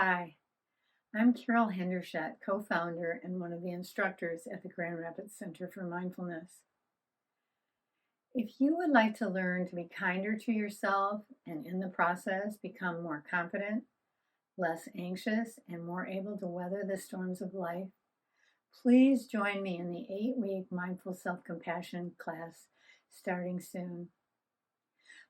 Hi, I'm Carol Hendershot, co-founder and one of the instructors at the Grand Rapids Center for Mindfulness. If you would like to learn to be kinder to yourself and in the process become more confident, less anxious, and more able to weather the storms of life, please join me in the 8-week Mindful Self-Compassion class starting soon.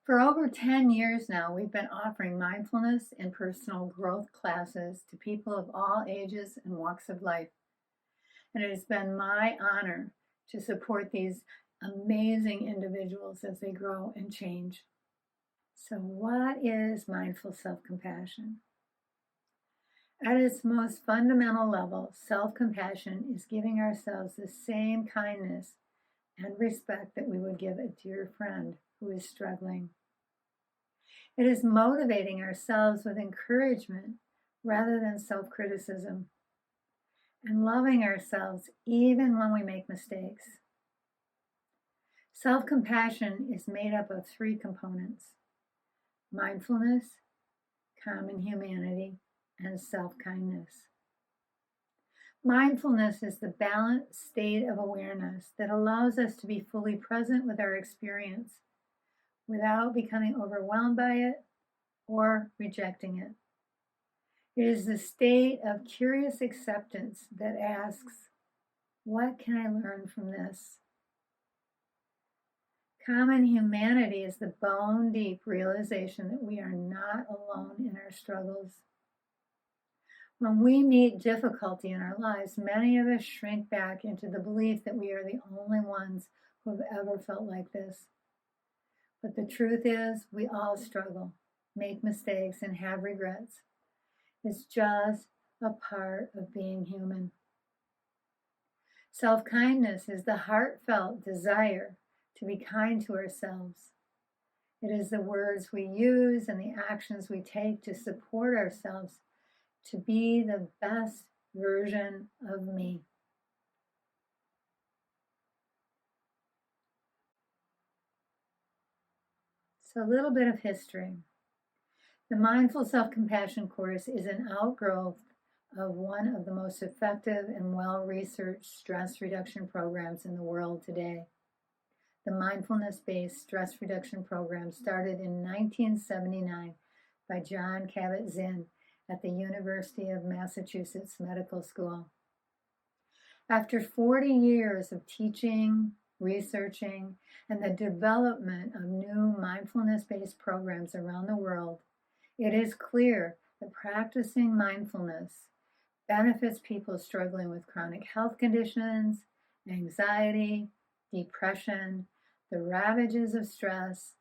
For over 10 years now, we've been offering mindfulness and personal growth classes to people of all ages and walks of life. And it has been my honor to support these amazing individuals as they grow and change. So, what is mindful self-compassion? At its most fundamental level, self-compassion is giving ourselves the same kindness and respect that we would give a dear friend who is struggling. It is motivating ourselves with encouragement rather than self-criticism, and loving ourselves even when we make mistakes. Self-compassion is made up of 3 components: mindfulness, common humanity, and self-kindness. Mindfulness is the balanced state of awareness that allows us to be fully present with our experience without becoming overwhelmed by it or rejecting it. It is the state of curious acceptance that asks, what can I learn from this? Common humanity is the bone-deep realization that we are not alone in our struggles. When we meet difficulty in our lives, many of us shrink back into the belief that we are the only ones who have ever felt like this. But the truth is, we all struggle, make mistakes, and have regrets. It's just a part of being human. Self-kindness is the heartfelt desire to be kind to ourselves. It is the words we use and the actions we take to support ourselves to be the best version of me. So, a little bit of history. The Mindful Self-Compassion course is an outgrowth of one of the most effective and well-researched stress reduction programs in the world today. The mindfulness-based stress reduction program started in 1979 by John Kabat-Zinn at the University of Massachusetts Medical School. After 40 years of teaching, researching, and the development of new mindfulness-based programs around the world, it is clear that practicing mindfulness benefits people struggling with chronic health conditions, anxiety, depression, the ravages of stress,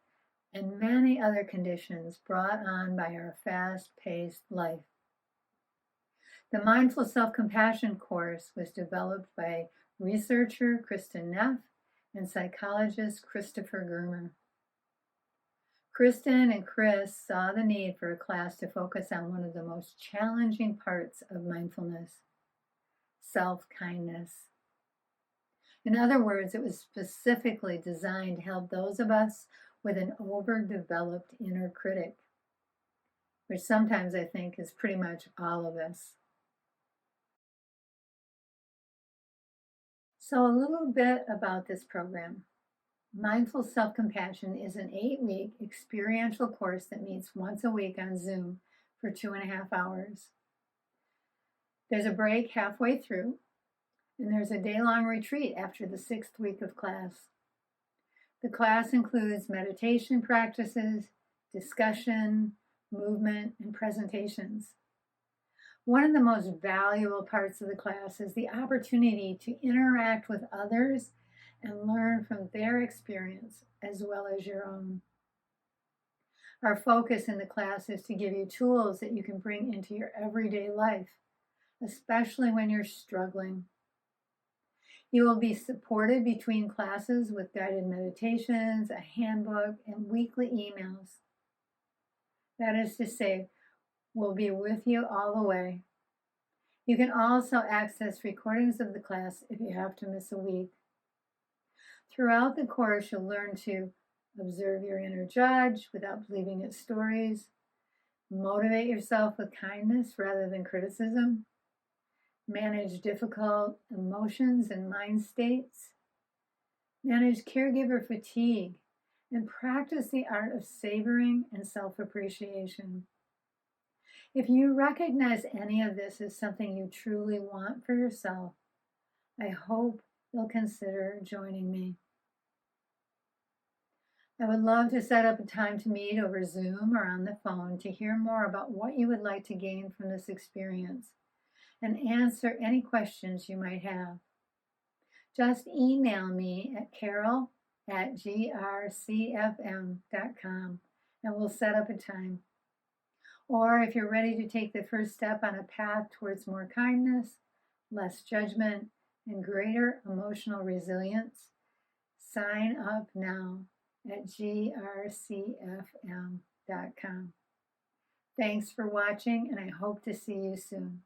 and many other conditions brought on by our fast-paced life. The Mindful Self-Compassion course was developed by researcher Kristen Neff and psychologist Christopher Germer. Kristen and Chris saw the need for a class to focus on one of the most challenging parts of mindfulness: self-kindness. In other words, it was specifically designed to help those of us with an overdeveloped inner critic, which sometimes I think is pretty much all of us. So, a little bit about this program. Mindful Self-Compassion is an 8-week experiential course that meets once a week on Zoom for 2.5 hours. There's a break halfway through, and there's a day-long retreat after the 6th week of class. The class includes meditation practices, discussion, movement, and presentations. One of the most valuable parts of the class is the opportunity to interact with others and learn from their experience as well as your own. Our focus in the class is to give you tools that you can bring into your everyday life, especially when you're struggling. You will be supported between classes with guided meditations, a handbook, and weekly emails. That is to say, we'll be with you all the way. You can also access recordings of the class if you have to miss a week. Throughout the course, you'll learn to observe your inner judge without believing its stories, Motivate yourself with kindness rather than criticism. Manage difficult emotions and mind states. Manage caregiver fatigue and practice the art of savoring and self-appreciation. If you recognize any of this as something you truly want for yourself, I hope you'll consider joining me. I would love to set up a time to meet over Zoom or on the phone to hear more about what you would like to gain from this experience and answer any questions you might have. Just email me at carol@grcfm.com and we'll set up a time. Or if you're ready to take the first step on a path towards more kindness, less judgment, and greater emotional resilience, sign up now at grcfm.com. Thanks for watching, and I hope to see you soon.